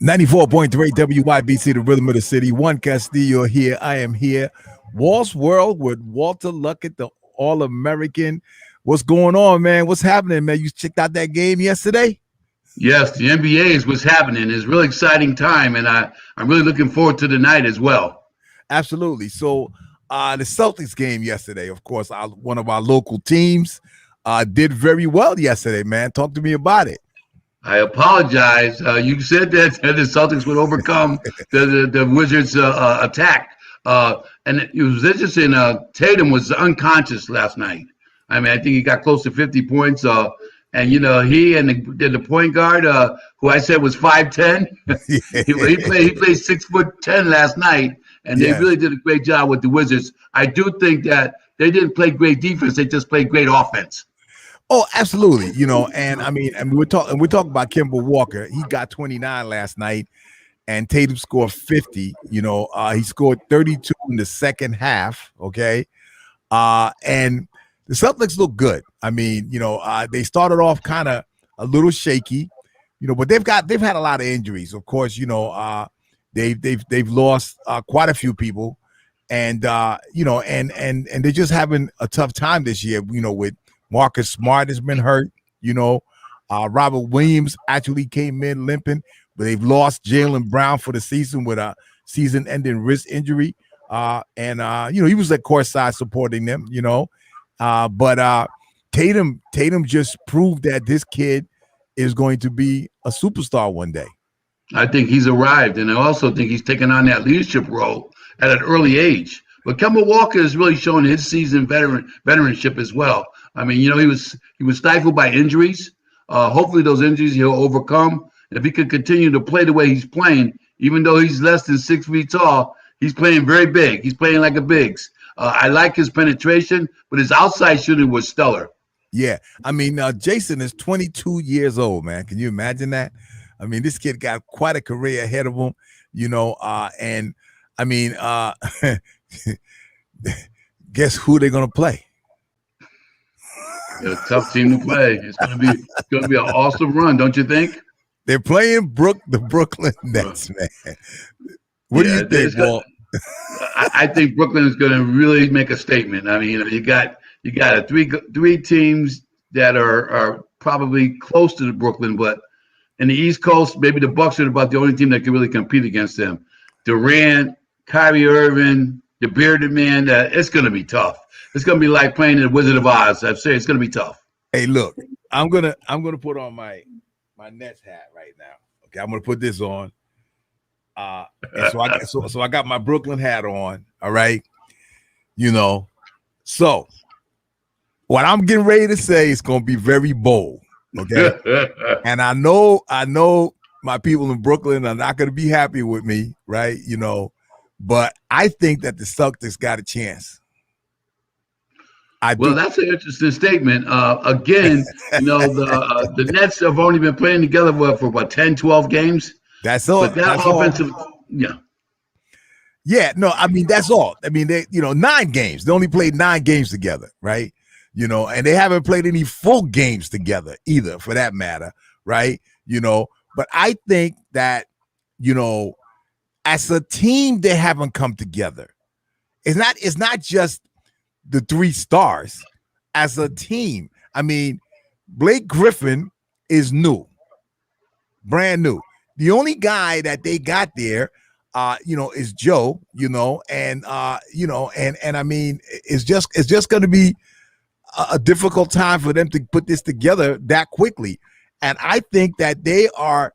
94.3 WYBC, the rhythm of the city. Juan Castillo here. I am here. Walt's World with Walter Luckett, the All-American. What's going on, man? What's happening, man? You checked out that game yesterday? Yes, the NBA is what's happening. It's a really exciting time, and I'm really looking forward to the night as well. Absolutely. So the Celtics game yesterday, of course, one of our local teams, did very well yesterday, man. Talk to me about it. I apologize. You said that the Celtics would overcome the Wizards' attack. And it was interesting. Tatum was unconscious last night. I mean, I think he got close to 50 points. And, you know, he and the point guard, who I said was 5'10", he played 6'10" last night. And they really did a great job with the Wizards. I do think that they didn't play great defense. They just played great offense. Oh, absolutely. You know, and I mean, and we're talking about Kemba Walker. He got 29 last night, and Tatum scored 50. You know, he scored 32 in the second half. Okay, and the Celtics look good. I mean, you know, they started off kind of a little shaky, you know, but they've had a lot of injuries. Of course, you know, they've lost quite a few people, and you know, and they're just having a tough time this year. You know, with Marcus Smart has been hurt, you know. Robert Williams actually came in limping, but they've lost Jaylen Brown for the season with a season-ending wrist injury. And you know, he was at courtside supporting them, you know. But Tatum just proved that this kid is going to be a superstar one day. I think he's arrived, and I also think he's taken on that leadership role at an early age. But Kemba Walker has really shown his seasoned veteranship as well. I mean, you know, he was stifled by injuries. Hopefully those injuries he'll overcome. If he could continue to play the way he's playing, even though he's less than 6 feet tall, he's playing very big. He's playing like a bigs. I like his penetration, but his outside shooting was stellar. Yeah. I mean, Jason is 22 years old, man. Can you imagine that? I mean, this kid got quite a career ahead of him, you know, and I mean, guess who they're going to play? It's a tough team to play. It's gonna be an awesome run, don't you think? They're playing the Brooklyn Nets, man. What do you think, Paul? I think Brooklyn is going to really make a statement. I mean, you got three teams that are probably close to the Brooklyn, but in the East Coast, maybe the Bucks are about the only team that can really compete against them. Durant, Kyrie Irving, the bearded man. It's going to be tough. It's going to be like playing in the Wizard of Oz. I'd say it's going to be tough. Hey, look, I'm gonna put on my Nets hat right now. Okay, I'm gonna put this on. And so I got my Brooklyn hat on. All right, you know. So what I'm getting ready to say is gonna be very bold. Okay, and I know my people in Brooklyn are not gonna be happy with me, right? You know, but I think that the Celtics got a chance. Well, that's an interesting statement. Again, you know, the Nets have only been playing together for about 10, 12 games. That's all. But that offensive, yeah. Yeah, no, I mean, that's all. I mean, they, you know, 9 games. They only played 9 games together, right? You know, and they haven't played any full games together either, for that matter, right? You know, but I think that, you know, as a team, they haven't come together. It's not just the 3 stars. As a team, I mean, Blake Griffin is new, brand new. The only guy that they got there, you know, is Joe, you know, and you know, and I mean, it's just going to be a difficult time for them to put this together that quickly. And I think that they are,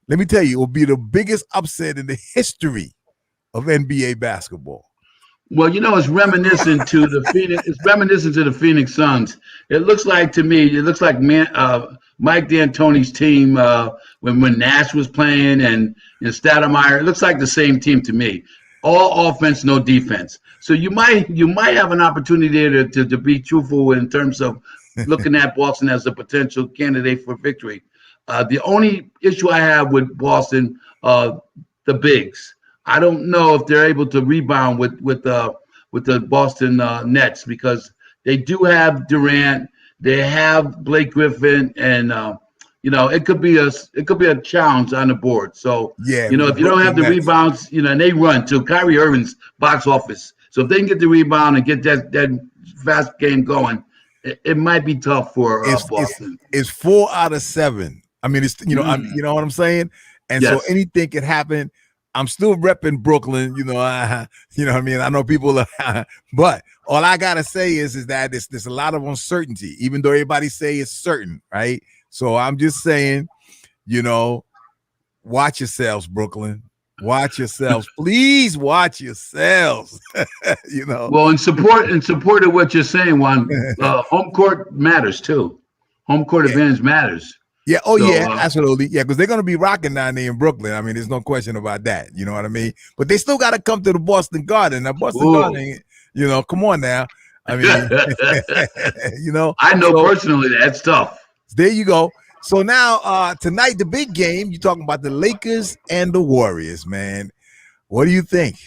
let me tell you, it will be the biggest upset in the history of NBA basketball. Well, you know, it's reminiscent to the Phoenix. It's reminiscent to the Phoenix Suns. It looks like to me. It looks like Mike D'Antoni's team when Nash was playing and Stoudemire. It looks like the same team to me. All offense, no defense. So you might have an opportunity there to be truthful in terms of looking at Boston as a potential candidate for victory. The only issue I have with Boston, the bigs. I don't know if they're able to rebound with the Boston Nets, because they do have Durant, they have Blake Griffin, and it could be a challenge on the board. So Yeah, with the if you don't have Brooklyn the Nets. rebounds, and they run too. Kyrie Irving's box office. So if they can get the rebound and get that fast game going, it might be tough for It's Boston. it's 4 out of 7. I mean, it's Mm, you know what I'm saying, and so yes. anything can happen. I'm still repping Brooklyn, you know what I mean. I know people, but all I gotta say is that there's a lot of uncertainty, even though everybody say it's certain, right? So I'm just saying, you know, watch yourselves, Brooklyn. Watch yourselves, please. Watch yourselves. you know. Well, in support of what you're saying, Juan, home court matters too. Home court Yeah. advantage matters. Yeah. Oh, So yeah. Absolutely. Yeah, because they're going to be rocking down there in Brooklyn. I mean, there's no question about that. You know what I mean? But they still got to come to the Boston Garden. Now, Boston ooh. Garden, come on now. I mean, I know So personally that's tough. there you go. So now, tonight, the big game, you're talking about the Lakers and the Warriors, man. What do you think?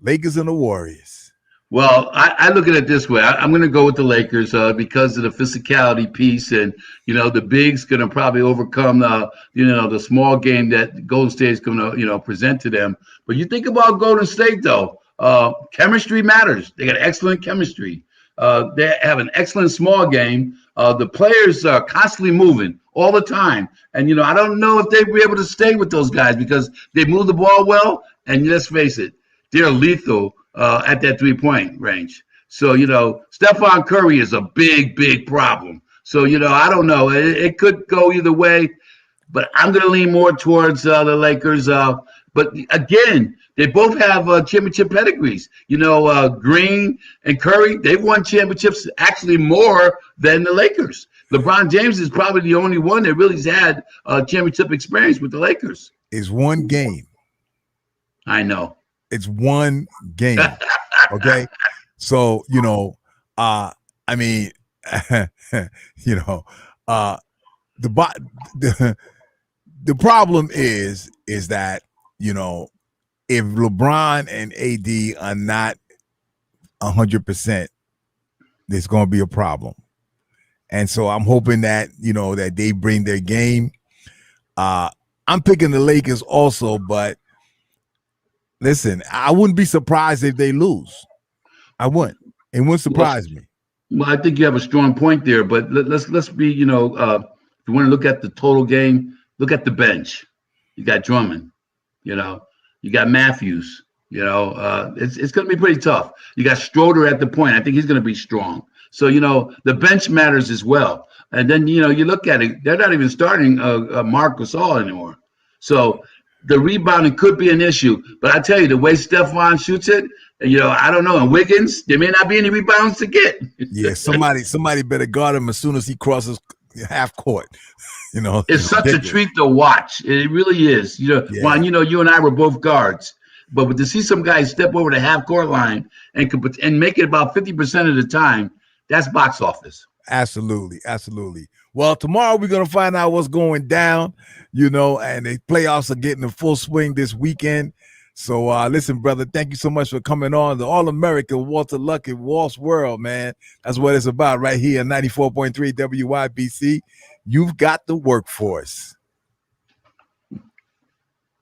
Lakers and the Warriors. Well, I look at it this way. I'm going to go with the Lakers because of the physicality piece, and the big's going to probably overcome the small game that Golden State is going to present to them. But you think about Golden State though, chemistry matters. They got excellent chemistry. They have an excellent small game. The players are constantly moving all the time, and I don't know if they'll be able to stay with those guys because they move the ball well. And let's face it, they're lethal at that 3-point range. So, Stephon Curry is a big, big problem. So, I don't know. It could go either way, but I'm going to lean more towards the Lakers. But again, they both have championship pedigrees. Green and Curry, they've won championships actually more than the Lakers. LeBron James is probably the only one that really has had championship experience with the Lakers. It's one game. I know. It's one game. Okay. So, I mean, the problem is that, if LeBron and AD are not 100%, there's going to be a problem. And so I'm hoping that, that they bring their game. I'm picking the Lakers also, but listen, I wouldn't be surprised if they lose. I wouldn't. It wouldn't surprise me. Well, I think you have a strong point there, but let's be, if you want to look at the total game, look at the bench. You got Drummond, you got Matthews, it's going to be pretty tough. You got Schroeder at the point. I think he's going to be strong. So, the bench matters as well. And then, you look at it, they're not even starting Marc Gasol anymore. So the rebounding could be an issue. But I tell you, the way Stephon shoots it, I don't know. And Wiggins, there may not be any rebounds to get. Yeah, somebody better guard him as soon as he crosses half court. It's such a treat to watch. It really is. Juan, you and I were both guards. But to see some guys step over the half court line and make it about 50% of the time, that's box office. Absolutely. Well, tomorrow we're going to find out what's going down, and the playoffs are getting in full swing this weekend. So listen, brother, thank you so much for coming on the All-American Walter Luckett Walt's World, man. That's what it's about right here, 94.3 WYBC. You've got the workforce.